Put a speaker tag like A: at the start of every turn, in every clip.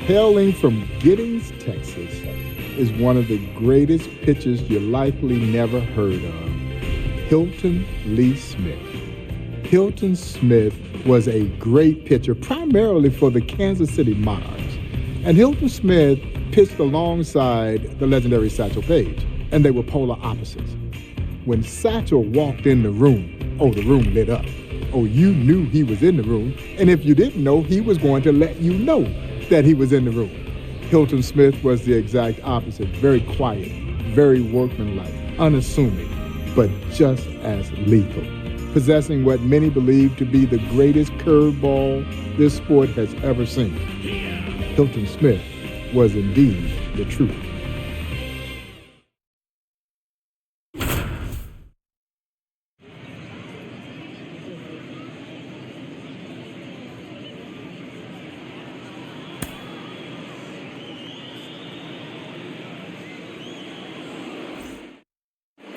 A: Hailing from Giddings, Texas, is one of the greatest pitchers you likely never heard of, Hilton Lee Smith. Hilton Smith was a great pitcher primarily for the Kansas City Monarchs. And Hilton Smith pitched alongside the legendary Satchel Paige, and they were polar opposites. When Satchel walked in the room, the room lit up. You knew he was in the room, and if you didn't know, he was going to let you know that he was in the room. Hilton Smith was the exact opposite, very quiet, very workmanlike, unassuming, but just as lethal, possessing what many believe to be the greatest curveball this sport has ever seen. Hilton Smith was indeed the truth.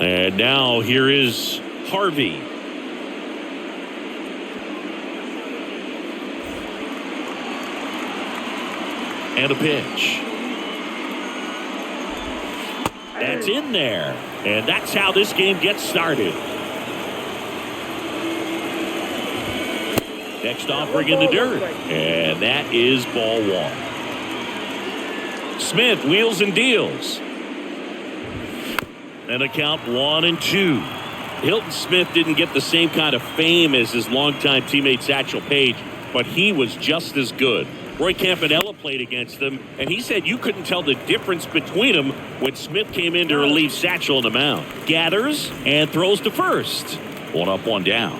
B: And now here is Harvey. And a pitch. That's in there. And that's how this game gets started. Next offering in the dirt. And that is ball one. Smith wheels and deals. And a count 1-2. Hilton Smith didn't get the same kind of fame as his longtime teammate Satchel Paige, but he was just as good. Roy Campanella played against them, and he said you couldn't tell the difference between them when Smith came in to relieve Satchel on the mound. Gathers and throws to first. 1 up, 1 down.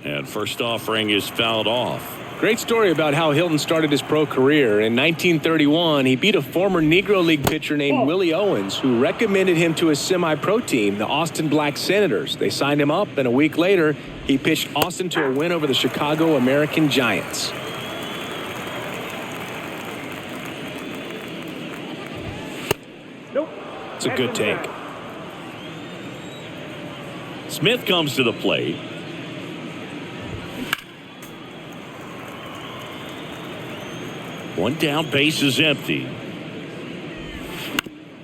B: And first offering is fouled off.
C: Great story about how Hilton started his pro career. In 1931, he beat a former Negro League pitcher named Willie Owens, who recommended him to his semi-pro team, the Austin Black Senators. They signed him up, and a week later, he pitched Austin to a win over the Chicago American Giants. It's a good take.
B: Smith comes to the plate. One down, base is empty.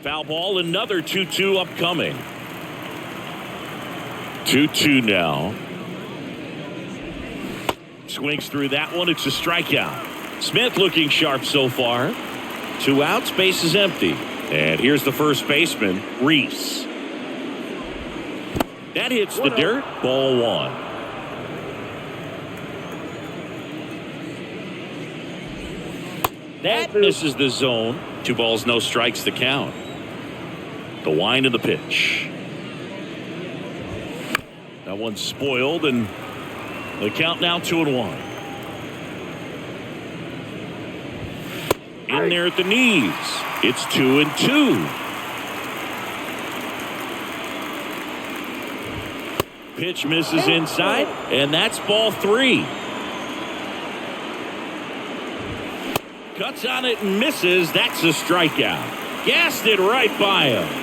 B: Foul ball, another 2-2 upcoming. 2-2 now. Swings through that one. It's a strikeout. Smith looking sharp so far. 2 outs, base is empty. And here's the first baseman, Reese. That hits the dirt. Ball 1. That misses the zone. 2 balls, no strikes to count. The wind of the pitch. That one's spoiled, and the count now 2-1. In there at the knees. It's 2-2. Pitch misses inside, and that's ball 3. Cuts on it and misses. That's a strikeout. Gassed it right by him.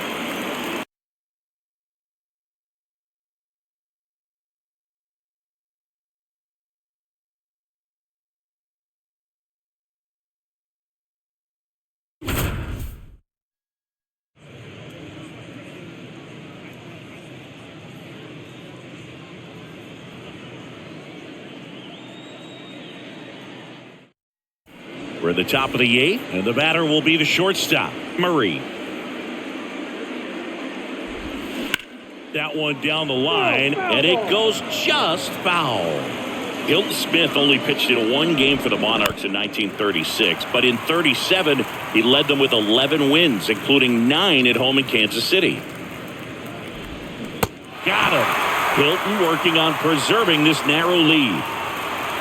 B: We're at the top of the 8th, and the batter will be the shortstop, Murray. That one down the line, and it goes just foul. Hilton Smith only pitched in 1 game for the Monarchs in 1936, but in 37, he led them with 11 wins, including 9 at home in Kansas City. Got him. Hilton working on preserving this narrow lead.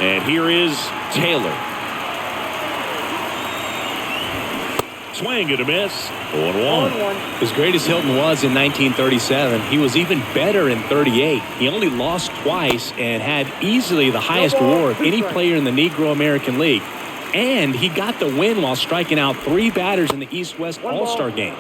B: And here is Taylor. Swing and a miss. 0-1.
C: As great as Hilton was in 1937, he was even better in 38. He only lost twice and had easily the highest WAR of any player in the Negro American League. And he got the win while striking out 3 batters in the East-West All-Star game.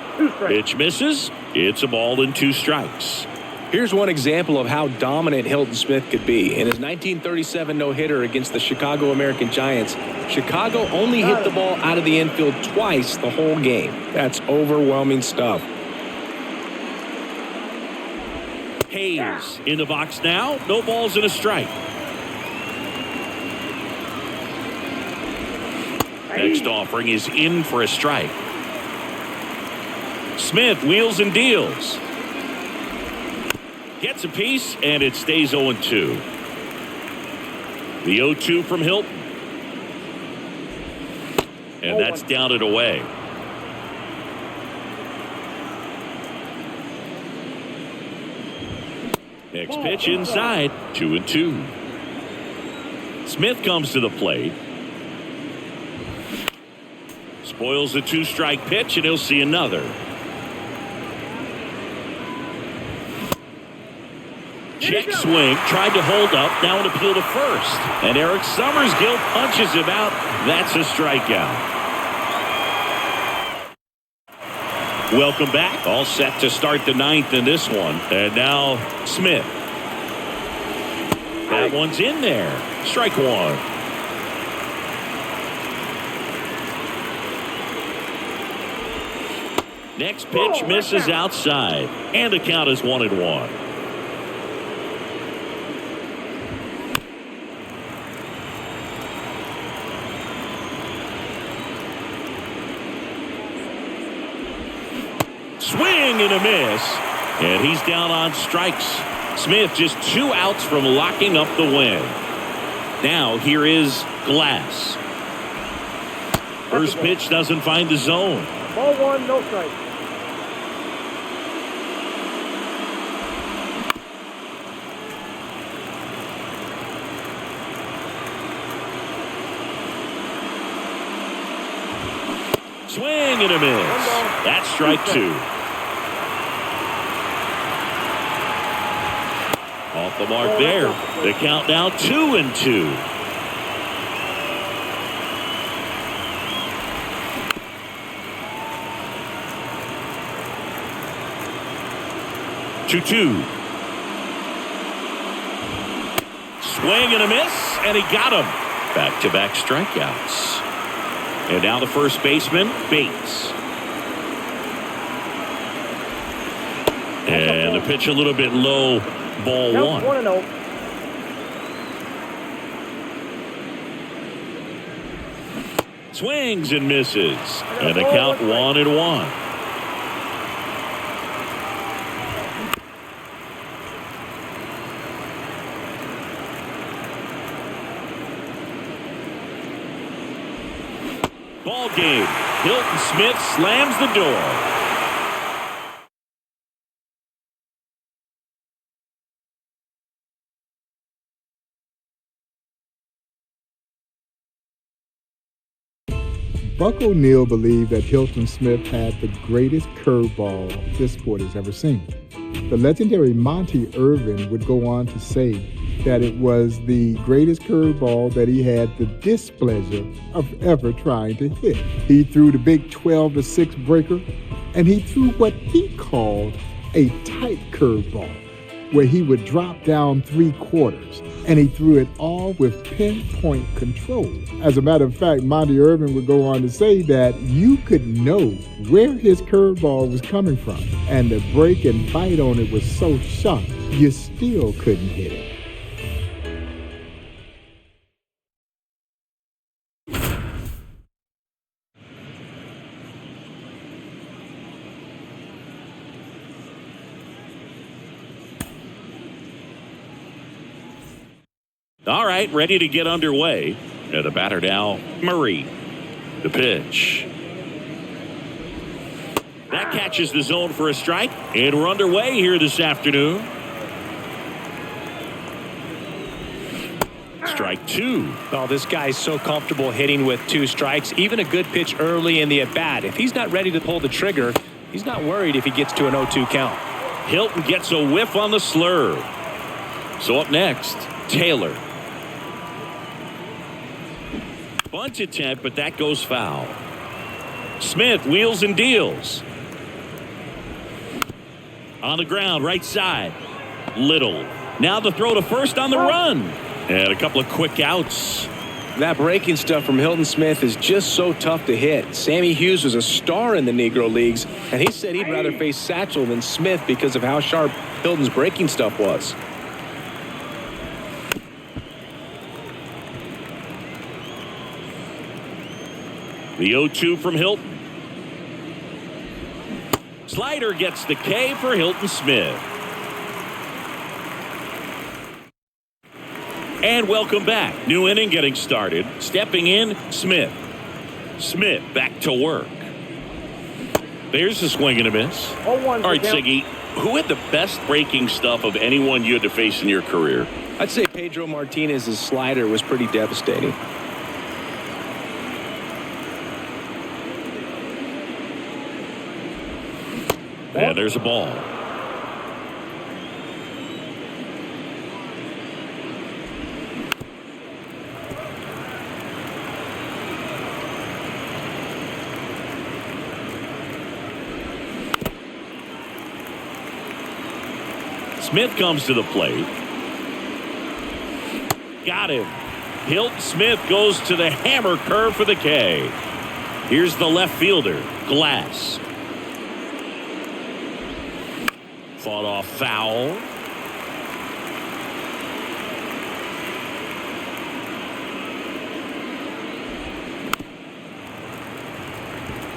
B: Pitch misses. It's a ball and 2 strikes.
C: Here's one example of how dominant Hilton Smith could be. In his 1937 no-hitter against the Chicago American Giants, Chicago only hit the ball out of the infield twice the whole game. That's overwhelming stuff.
B: Hayes in the box now. No balls and a strike. Next offering is in for a strike. Smith wheels and deals. Gets a piece, and it stays 0-2. The 0-2 from Hilton. And that's down and away. Next pitch inside, 2-2. Smith comes to the plate. Spoils the 2-strike pitch, and he'll see another. Check swing, tried to hold up, now an appeal to first. And Eric Summersgill punches him out. That's a strikeout. Welcome back. All set to start the 9th in this one. And now Smith. That one's in there. Strike one. Next pitch misses outside. And the count is 1-1. Swing and a miss. And he's down on strikes. Smith just 2 outs from locking up the win. Now here is Glass. First pitch doesn't find the zone.
D: Ball 1, no strike.
B: Swing and a miss. That's strike 2. Off the mark there. The count now 2-2. Two. Swing and a miss, and he got him. Back-to-back strikeouts. And now the first baseman, Bates. And the pitch a little bit low, ball 1.
D: 1-0.
B: Swings and misses. And the count 1-1. Ball game. Hilton Smith slams the door.
A: Buck O'Neil believed that Hilton Smith had the greatest curveball this sport has ever seen. The legendary Monty Irvin would go on to say that it was the greatest curveball that he had the displeasure of ever trying to hit. He threw the big 12-6 breaker, and he threw what he called a tight curveball, where he would drop down 3/4, and he threw it all with pinpoint control. As a matter of fact, Monty Irvin would go on to say that you could know where his curveball was coming from, and the break and bite on it was so sharp, you still couldn't hit it.
B: All right, ready to get underway. And the batter now, Murray. The pitch. That catches the zone for a strike. And we're underway here this afternoon. Strike 2.
C: Oh, this guy's so comfortable hitting with 2 strikes. Even a good pitch early in the at-bat. If he's not ready to pull the trigger, he's not worried if he gets to an 0-2 count.
B: Hilton gets a whiff on the slurve. So up next, Taylor. Bunt attempt, but that goes foul. Smith wheels and deals. On the ground, right side. Little. Now the throw to first on the run. And a couple of quick outs.
C: That breaking stuff from Hilton Smith is just so tough to hit. Sammy Hughes was a star in the Negro Leagues, and he said he'd rather face Satchel than Smith because of how sharp Hilton's breaking stuff was.
B: The 0-2 from Hilton. Slider gets the K for Hilton Smith. And welcome back. New inning getting started. Stepping in, Smith. Smith back to work. There's a swing and a miss. All right, Siggy, who had the best breaking stuff of anyone you had to face in your career?
C: I'd say Pedro Martinez's slider was pretty devastating.
B: And there's a ball. Smith comes to the plate. Got him. Hilton Smith goes to the hammer curve for the K. Here's the left fielder, Glass. Fought off foul.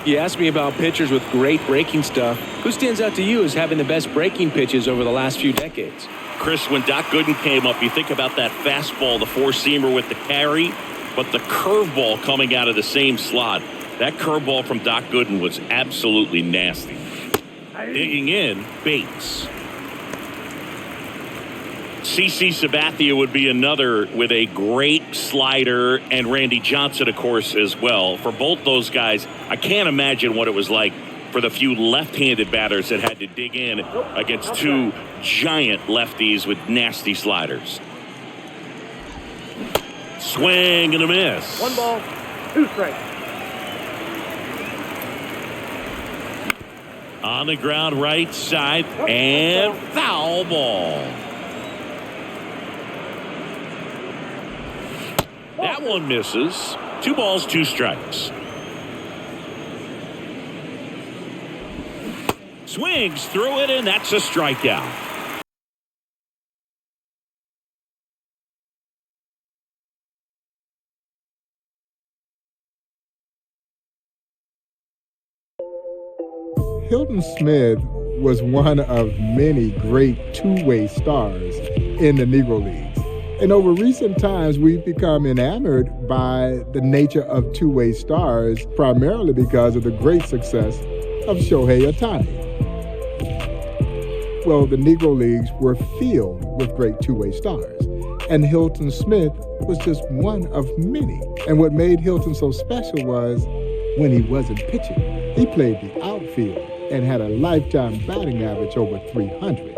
C: You asked me about pitchers with great breaking stuff. Who stands out to you as having the best breaking pitches over the last few decades?
B: Chris, when Doc Gooden came up, you think about that fastball, the four-seamer with the carry, but the curveball coming out of the same slot. That curveball from Doc Gooden was absolutely nasty. Digging in, Bates. CC Sabathia would be another with a great slider, and Randy Johnson, of course, as well. For both those guys, I can't imagine what it was like for the few left-handed batters that had to dig in against two giant lefties with nasty sliders. Swing and a miss.
D: 1 ball, 2 strikes.
B: On the ground right side, and foul ball. That one misses. 2 balls, 2 strikes. Swings through it, and that's a strikeout.
A: Hilton Smith was one of many great two-way stars in the Negro Leagues. And over recent times, we've become enamored by the nature of two-way stars, primarily because of the great success of Shohei Ohtani. Well, the Negro Leagues were filled with great two-way stars, and Hilton Smith was just one of many. And what made Hilton so special was when he wasn't pitching, he played the outfield and had a lifetime batting average over 300.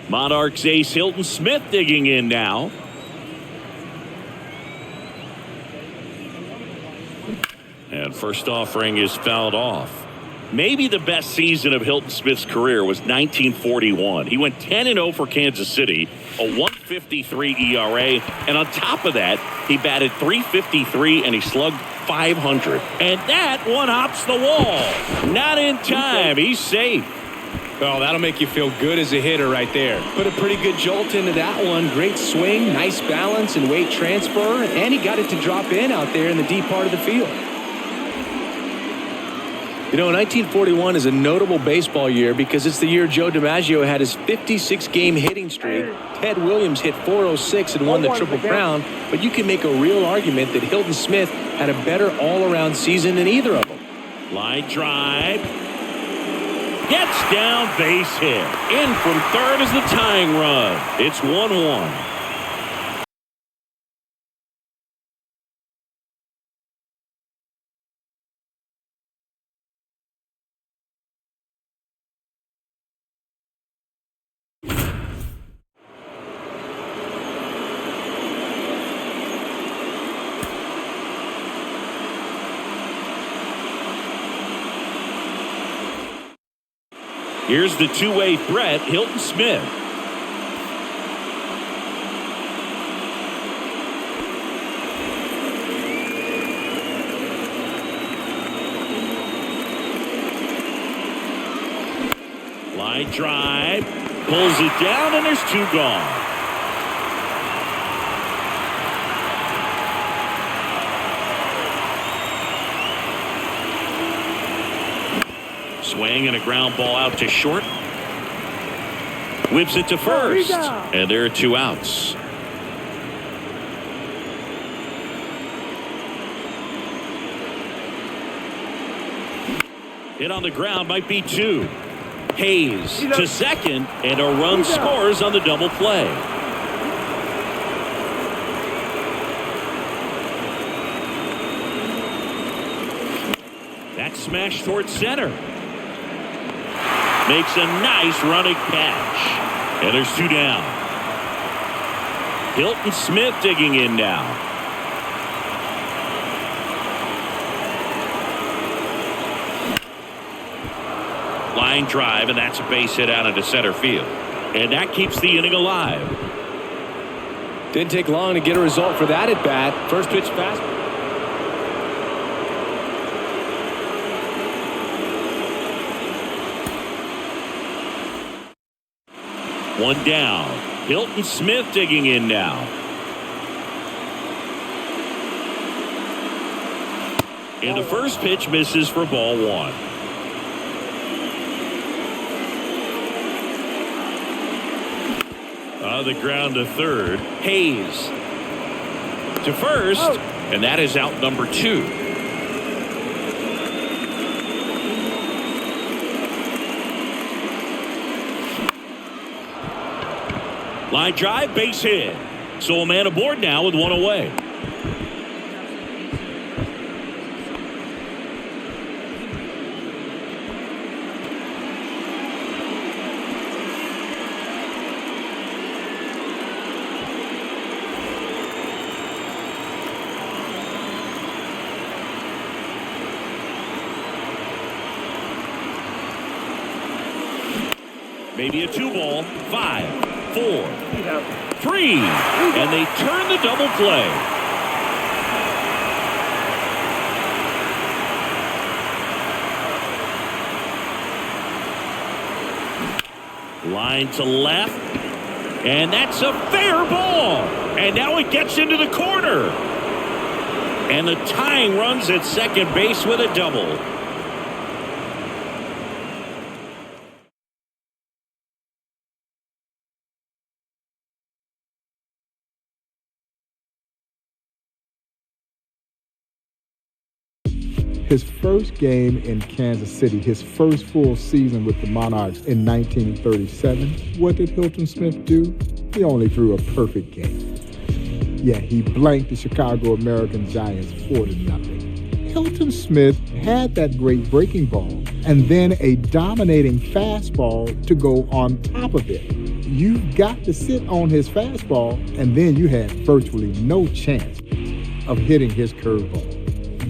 B: Monarchs ace Hilton Smith digging in now. And first offering is fouled off. Maybe the best season of Hilton Smith's career was 1941. He went 10-0 for Kansas City, a 1.53 ERA, and on top of that, he batted .353 and he slugged .500. And that one hops the wall. Not in time. He's safe.
C: Well, that'll make you feel good as a hitter right there. Put a pretty good jolt into that one. Great swing, nice balance and weight transfer, and he got it to drop in out there in the deep part of the field. You know, 1941 is a notable baseball year because it's the year Joe DiMaggio had his 56-game hitting streak. Ted Williams hit .406 and won the Triple Crown, but you can make a real argument that Hilton Smith had a better all-around season than either of them.
B: Line drive. Gets down, base hit. In from third is the tying run. It's 1-1. Here's the two-way threat, Hilton Smith. Line drive, pulls it down, and there's two gone. Swing and a ground ball out to short. Whips it to first. And there are two outs. Hit on the ground, might be two. Hayes to second, and a run scores on the double play. That smash towards center. Makes a nice running catch. And there's two down. Hilton Smith digging in now. Line drive, and that's a base hit out into center field. And that keeps the inning alive.
C: Didn't take long to get a result for that at bat. First pitch fastball.
B: One down. Hilton Smith digging in now. And the first pitch misses for ball one. On the ground to third. Hayes to first. And that is out number two. Line drive, base hit. So a man aboard now with one away. Maybe a 2-ball. 5, 4, 3, and they turn the double play. Line to left, and that's a fair ball. And now it gets into the corner. And the tying runs at second base with a double.
A: His first game in Kansas City, his first full season with the Monarchs in 1937, what did Hilton Smith do? He only threw a perfect game. Yeah, he blanked the Chicago American Giants 4-0. Hilton Smith had that great breaking ball and then a dominating fastball to go on top of it. You've got to sit on his fastball, and then you had virtually no chance of hitting his curveball.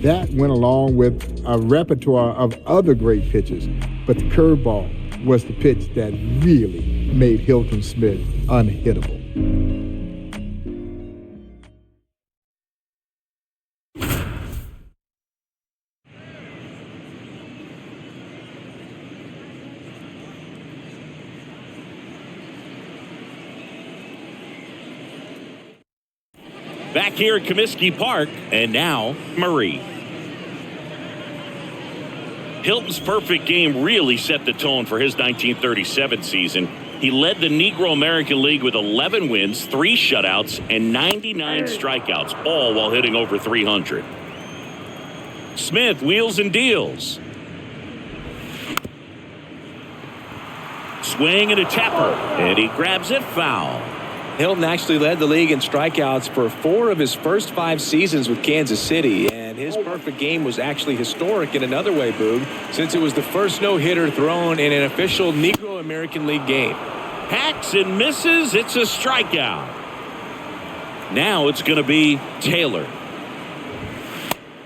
A: That went along with a repertoire of other great pitches, but the curveball was the pitch that really made Hilton Smith unhittable.
B: Back here at Comiskey Park, and now Murray. Hilton's perfect game really set the tone for his 1937 season. He led the Negro American League with 11 wins, 3 shutouts, and 99 strikeouts, all while hitting over 300. Smith wheels and deals. Swing and a tapper, and he grabs it foul.
C: Hilton actually led the league in strikeouts for 4 of his first 5 seasons with Kansas City, and his perfect game was actually historic in another way, Boog, since it was the first no-hitter thrown in an official Negro American League game.
B: Hacks and misses. It's a strikeout. Now it's going to be Taylor.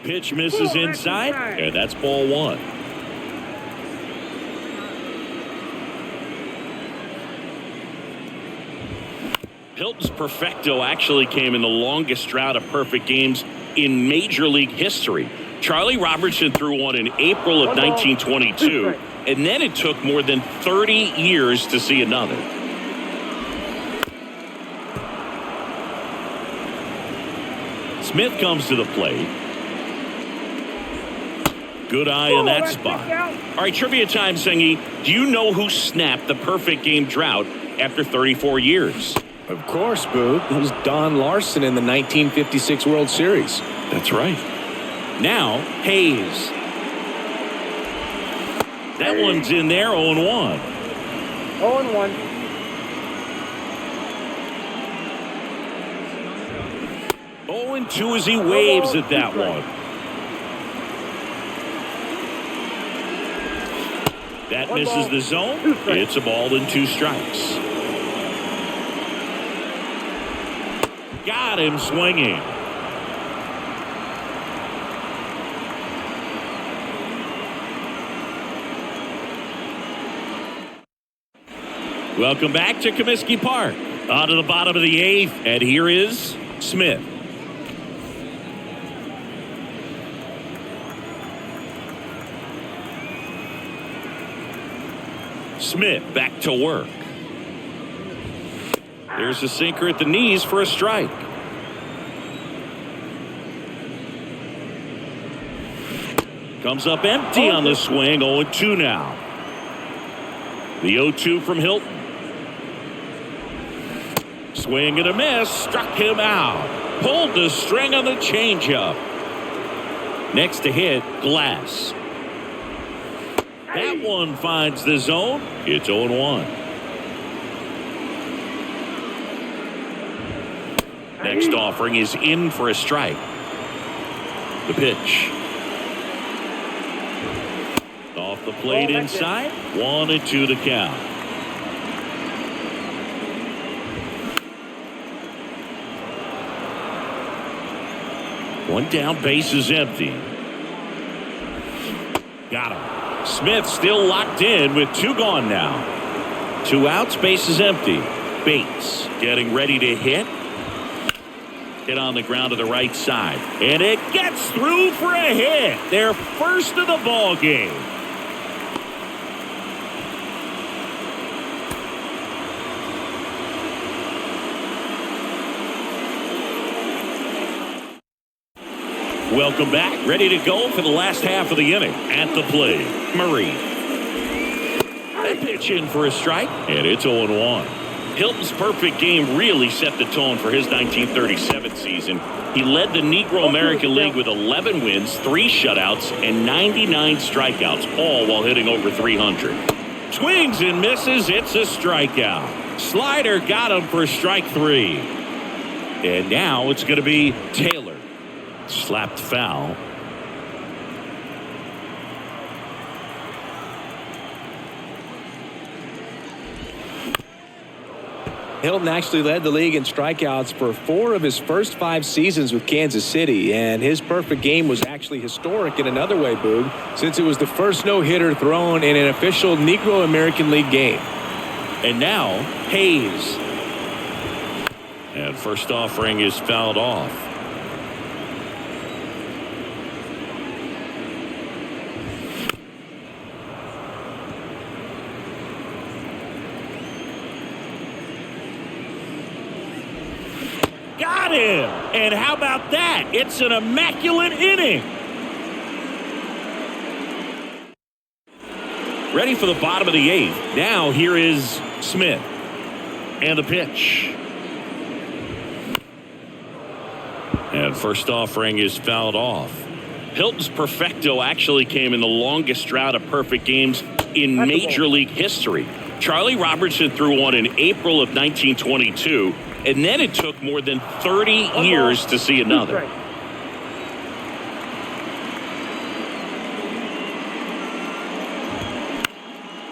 B: Pitch misses inside, and that's ball one. Hilton's perfecto actually came in the longest drought of perfect games in Major League history. Charlie Robertson threw one in April of 1922, and then it took more than 30 years to see another. Smith comes to the plate. Good eye in that spot. All right, trivia time, Sengi. Do you know who snapped the perfect game drought after 34 years?
C: Of course, Boog. It was Don Larson in the 1956 World Series.
B: That's right. Now, Hayes. That one's in there, 0-1.
D: 0-1.
B: 0-2 as he waves at that one. That misses the zone. It's a ball and 2 strikes. Got him swinging. Welcome back to Comiskey Park. On to the bottom of the 8th, and here is Smith. Smith back to work. There's a sinker at the knees for a strike. Comes up empty on the swing. 0-2 now. The 0-2 from Hilton. Swing and a miss. Struck him out. Pulled the string on the changeup. Next to hit, Glass. That one finds the zone. It's 0-1. Next offering is in for a strike. The pitch. Off the plate inside. 1-2 to count. One down, base is empty. Got him. Smith still locked in with 2 gone now. 2 outs, base is empty. Bates getting ready to hit. Hit on the ground to the right side. And it gets through for a hit. Their first of the ball game. Welcome back. Ready to go for the last half of the inning. At the plate, Murray. They pitch in for a strike, and it's 0-1. Hilton's perfect game really set the tone for his 1937 season. He led the Negro American League with 11 wins, 3 shutouts, and 99 strikeouts, all while hitting over 300. Swings and misses. It's a strikeout. Slider got him for strike 3. And now it's going to be Taylor. Slapped foul.
C: Hilton actually led the league in strikeouts for 4 of his first 5 seasons with Kansas City, and his perfect game was actually historic in another way, Boog, since it was the first no-hitter thrown in an official Negro American League game.
B: And now, Hayes. And first offering is fouled off. Got him! And how about that? It's an immaculate inning. Ready for the bottom of the 8th. Now here is Smith. And the pitch. And first offering is fouled off. Hilton's perfecto actually came in the longest drought of perfect games in Major League history. Charlie Robertson threw one in April of 1922. And then it took more than 30 years to see another.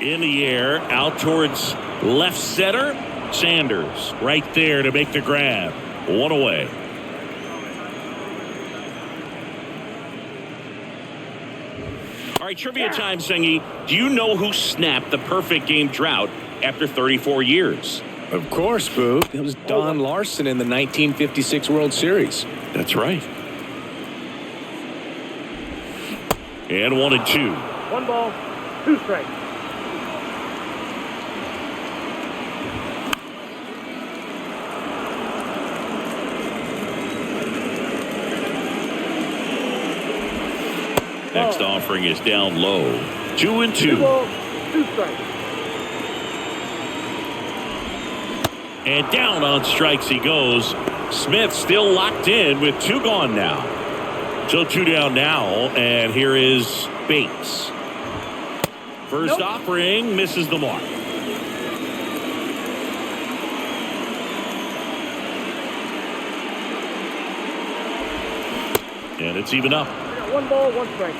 B: In the air, out towards left center. Sanders right there to make the grab. 1 away. All right, trivia time, Sengi. Do you know who snapped the perfect game drought after 34 years?
C: Of course, Boo. It was Don Larson in the 1956 World Series.
B: That's right. And 1-2.
D: 1 ball, 2 strikes.
B: Next offering is down low. 2-2.
D: 2 balls, 2 strikes.
B: And down on strikes he goes. Smith still locked in with 2 gone now. So 2 down now, and here is Bates. First offering misses the mark. And it's even up.
D: 1 ball, 1 strike.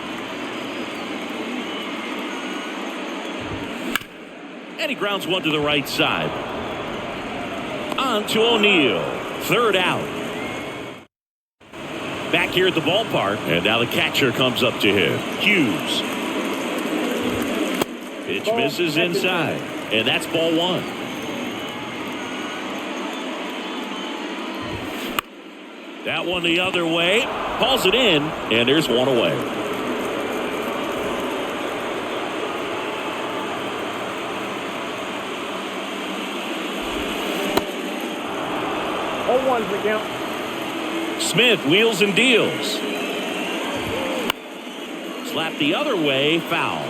B: And he grounds one to the right side. On to O'Neill. 3rd out. Back here at the ballpark, and now the catcher comes up to him. Hughes. Pitch misses inside, and that's ball 1. That one the other way. Calls it in, and there's 1 away.
D: All 1's the count.
B: Smith wheels and deals. Slap the other way, foul.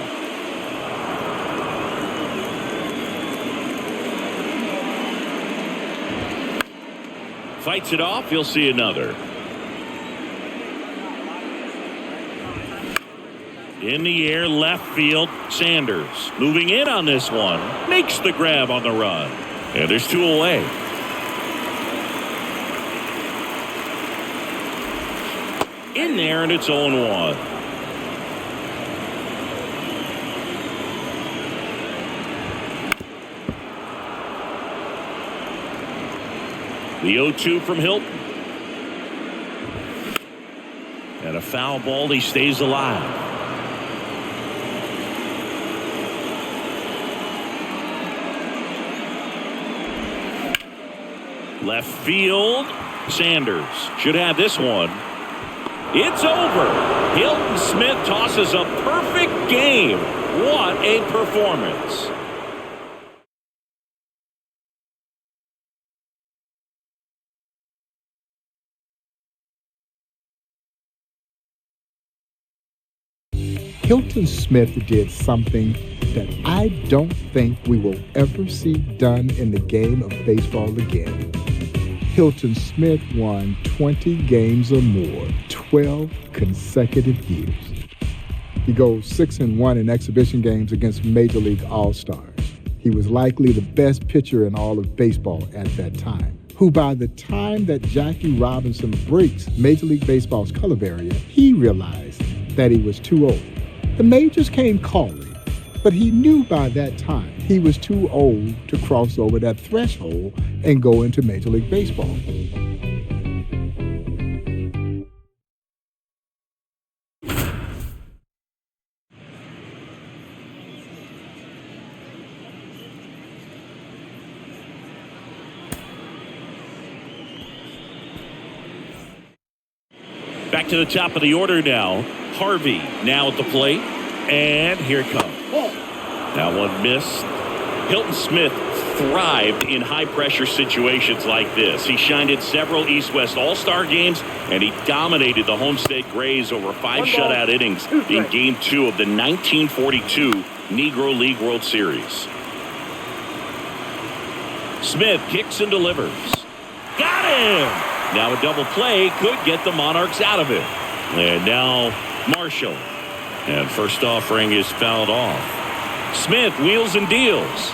B: Fights it off, he'll see another. In the air, left field, Sanders. Moving in on this one. Makes the grab on the run. And there's 2 away. In there, and it's 0-1. The 0-2 from Hilton. And a foul ball, he stays alive. Left field, Sanders should have this one. It's over. Hilton Smith tosses a perfect game. What a performance.
A: Hilton Smith did something that I don't think we will ever see done in the game of baseball again. Hilton Smith won 20 games or more, 12 consecutive years. He goes 6-1 in exhibition games against Major League All-Stars. He was likely the best pitcher in all of baseball at that time, who by the time that Jackie Robinson breaks Major League Baseball's color barrier, he realized that he was too old. The majors came calling, but he knew by that time he was too old to cross over that threshold and go into Major League Baseball.
B: Back to the top of the order now. Harvey now at the plate. And here it comes. That one missed. Hilton Smith thrived in high-pressure situations like this. He shined in several East-West All-Star games, and he dominated the Homestead Grays over 5 shutout innings in Game 2 of the 1942 Negro League World Series. Smith kicks and delivers. Got him! Now a double play could get the Monarchs out of it. And now Marshall. And first offering is fouled off. Smith wheels and deals.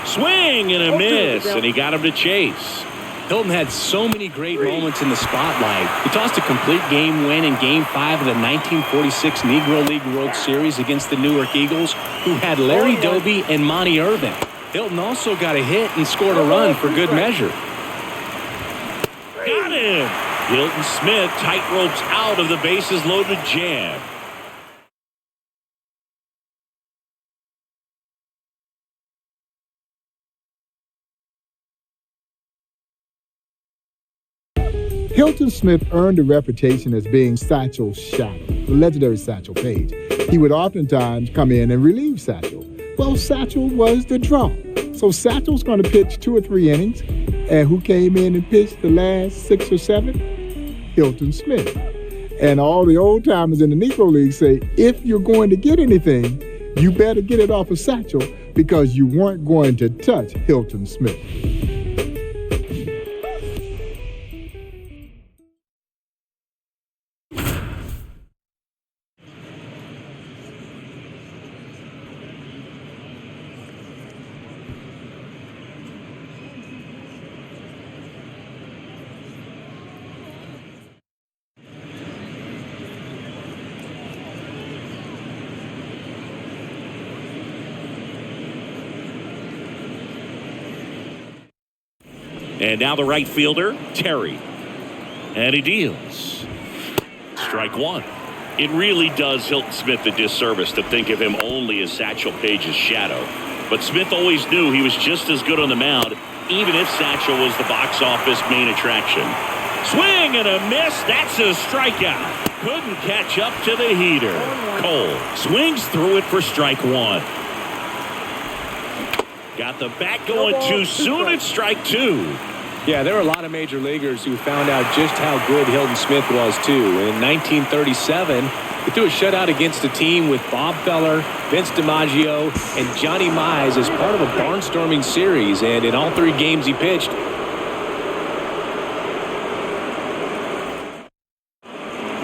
B: Swing and a miss, and he got him to chase.
C: Hilton had so many great moments in the spotlight. He tossed a complete game win in Game 5 of the 1946 Negro League World Series against the Newark Eagles, who had Larry Doby and Monty Irvin. Hilton also got a hit and scored a run for good measure.
B: Got him! Hilton Smith tight ropes out of the bases loaded jam.
A: Hilton Smith earned a reputation as being Satchel's shadow, the legendary Satchel Paige. He would oftentimes come in and relieve Satchel. Well, Satchel was the draw. So Satchel's going to pitch 2 or 3 innings. And who came in and pitched the last 6 or 7? Hilton Smith. And all the old timers in the Negro League say, if you're going to get anything, you better get it off of Satchel because you weren't going to touch Hilton Smith.
B: And now the right fielder, Terry. And he deals. Strike 1. It really does Hilton Smith a disservice to think of him only as Satchel Paige's shadow. But Smith always knew he was just as good on the mound, even if Satchel was the box office main attraction. Swing and a miss. That's a strikeout. Couldn't catch up to the heater. Cole swings through it for strike 1. Got the bat going too soon. It's strike 2.
C: Yeah, there were a lot of major leaguers who found out just how good Hilton Smith was, too. In 1937, he threw a shutout against a team with Bob Feller, Vince DiMaggio, and Johnny Mize as part of a barnstorming series. And in all 3 games he pitched,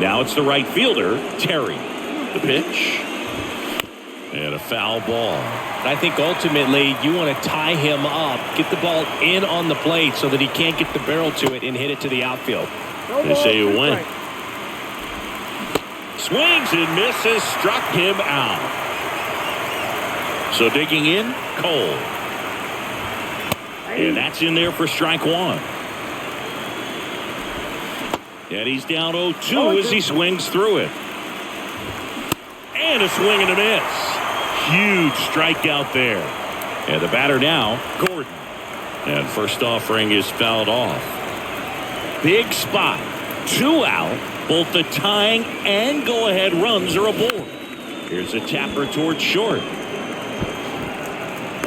B: now it's the right fielder, Terry. The pitch. And a foul ball.
C: I think ultimately you want to tie him up, get the ball in on the plate so that he can't get the barrel to it and hit it to the outfield.
B: They say it went. Swings and misses, struck him out. So digging in, Cole. And that's in there for strike 1. And he's down 0-2 as he swings through it. And a swing and a miss. Huge strikeout there. And the batter now, Gordon. And first offering is fouled off. Big spot. 2 out. Both the tying and go-ahead runs are aboard. Here's a tapper towards short.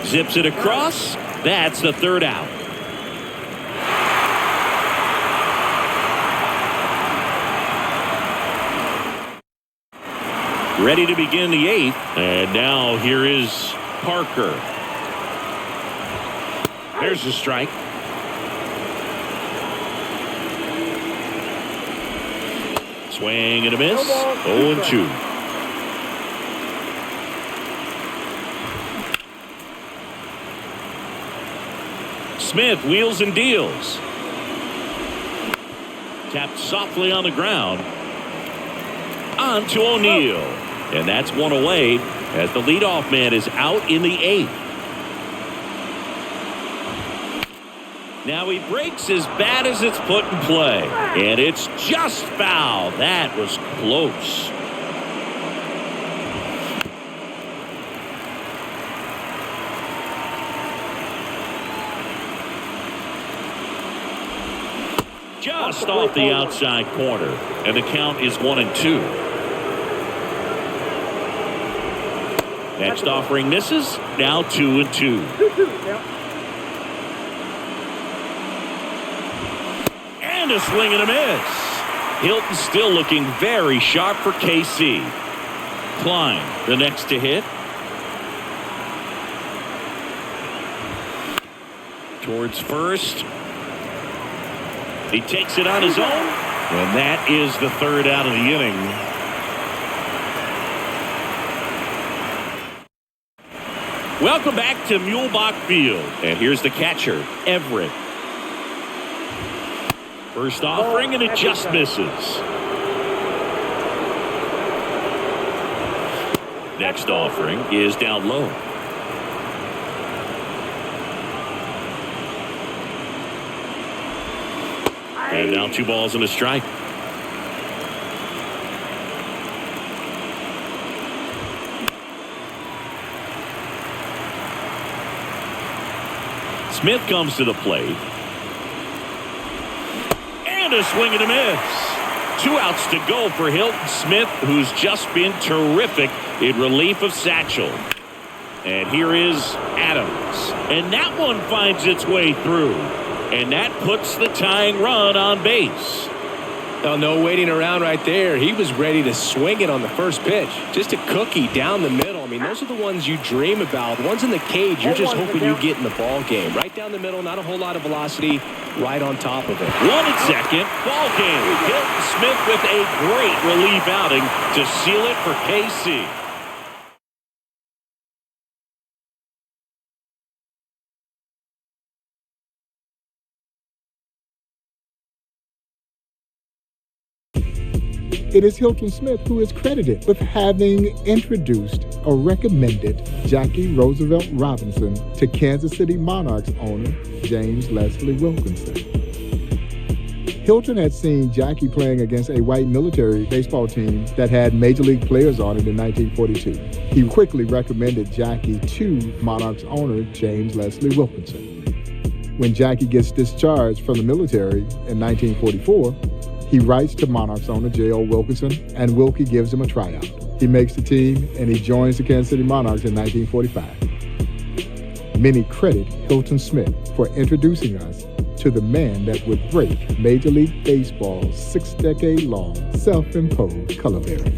B: Zips it across. That's the 3rd out. Ready to begin the 8th. And now here is Parker. There's a strike. Swing and a miss. 0-2. Smith wheels and deals. Tapped softly on the ground. On to O'Neill. And that's 1 away as the leadoff man is out in the 8th. Now he breaks as bad as it's put in play. And it's just foul. That was close. Just off the outside corner. And the count is 1-2. Next offering misses. Now 2-2. And a swing and a miss. Hilton still looking very sharp for KC. Klein, the next to hit. Towards first. He takes it on his own. And that is the 3rd out of the inning. Welcome back to Muehlebach Field. And here's the catcher, Everett. First offering, and it just misses. Next offering is down low. And now 2 balls and a strike. Smith comes to the plate. And a swing and a miss. 2 outs to go for Hilton Smith, who's just been terrific in relief of Satchel. And here is Adams. And that one finds its way through. And that puts the tying run on base.
C: Oh, no waiting around right there. He was ready to swing it on the first pitch. Just a cookie down the middle. I mean, those are the ones you dream about. The ones in the cage, you're just hoping you get in the ball game. Right down the middle, not a whole lot of velocity, right on top of it.
B: 1 and 2nd, ball game. Hilton Smith with a great relief outing to seal it for KC.
A: It is Hilton Smith who is credited with having introduced or recommended Jackie Roosevelt Robinson to Kansas City Monarchs owner James Leslie Wilkinson. Hilton had seen Jackie playing against a white military baseball team that had major league players on it in 1942. He quickly recommended Jackie to Monarchs owner James Leslie Wilkinson. When Jackie gets discharged from the military in 1944, he writes to Monarchs owner J.O. Wilkinson, and Wilkie gives him a tryout. He makes the team, and he joins the Kansas City Monarchs in 1945. Many credit Hilton Smith for introducing us to the man that would break Major League Baseball's 6-decade-long self-imposed color barrier.